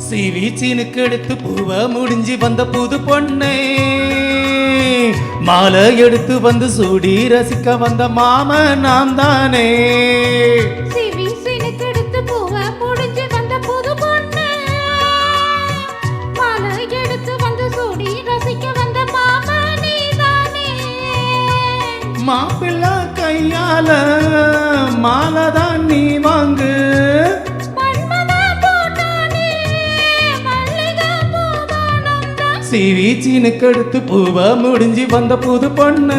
சீவீச்சினுக்கு எடுத்து பூவ முடிஞ்சு வந்த புது பொண்ணே, மாலை எடுத்து வந்து சூடி ரசிக்க வந்த மாம நான் தானே. சீவீச்சினுக்கு எடுத்து பூவ முடிஞ்சு வந்த புது பொண்ணே, மாலை எடுத்து வந்து சூடி ரசிக்க வந்த மாம நீதானே. மாப்பிள்ளை கையால மாலை தான் நீ வாங்கு, சீவீச்சினுக்கு எடுத்து பூவ முடிஞ்சு வந்த புது பொண்ணு,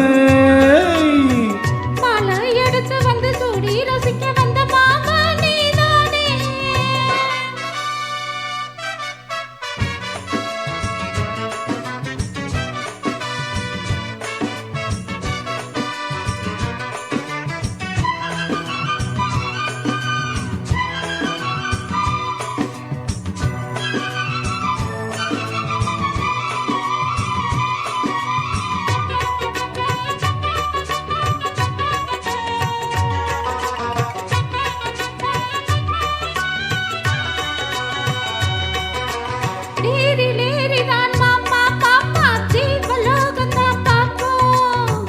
மாலை எடுத்து வந்து சூடி ரசிக்க வந்த மாமா நீதானே.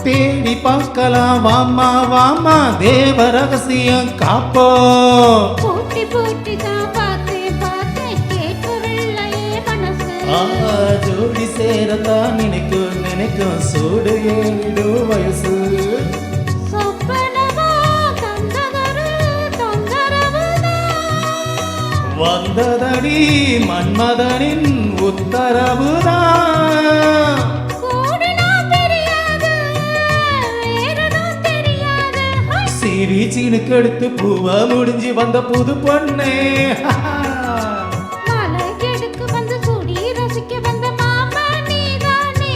தேடி பார்க்கலாம் வாமா வாமா தேவ ரகசியம் காப்போ. பூட்டி பூட்டி தான் பார்த்தேன் பார்த்தேன் கேட்கவில்லையே மனசு. ஜோடி சேரத்தான் நினைக்கும் நினைக்கும் சூடு ஏழு வயசு. சொப்பனமா தந்ததொரு தொந்தரவுதான், வந்ததடி மன்மதனின் உத்தரவுதான். சீவீச்சினுக்கு எடுத்து பூவ முடிஞ்சு வந்த புது பொண்ணே, மாலை எடுத்து வந்து சூடி ரசிக்க வந்த மாமா நீதானே.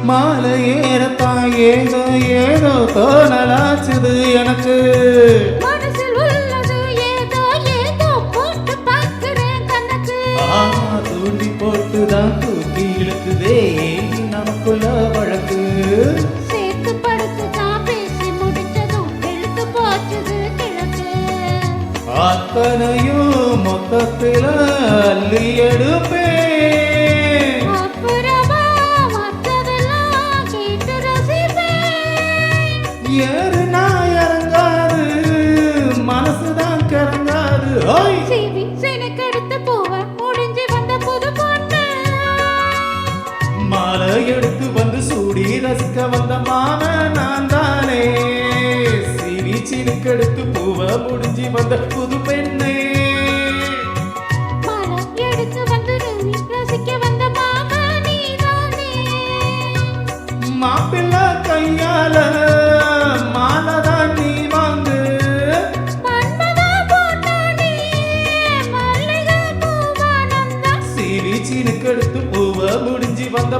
மாலை ஏறத்தான் ஏதோ ஏதோ தோணலாச்சுது எனக்கு, மனசில் உள்ளது ஏதோ ஏதோ போட்டு பார்க்கிறேன் கணக்கு. தூண்டி போட்டுதான் தூக்கி இழுக்குதே நமக்குள்ள வழக்கு. சேர்த்து படுத்து தான் பேசி முடிச்சதும் எழுத்து போச்சுது கிழக்கு. அத்தனையும் மொத்தத்தில அள்ளி எடுப்பே, ஏறுனா இறங்காது மனசுதான் கிறங்காது. சீவீச்சினுக்கு எடுத்து பூவ முடிஞ்சு வந்த புது பொண்ணு, மாலை எடுத்து வந்து சூடி ரசிக்க வந்த மாம நான் தானே. சீவீச்சினுக்கு எடுத்து பூவ முடிஞ்சு வந்த புது பெண்ணே, மாலை எடுத்து வந்து ரசிக்க வந்த மாமா நீதானே. மாப்பிள்ளை கையால மாலைதான் நீ வாங்கு, சீவீச்சினுக்கு எடுத்து பூவ முடிஞ்சு வந்த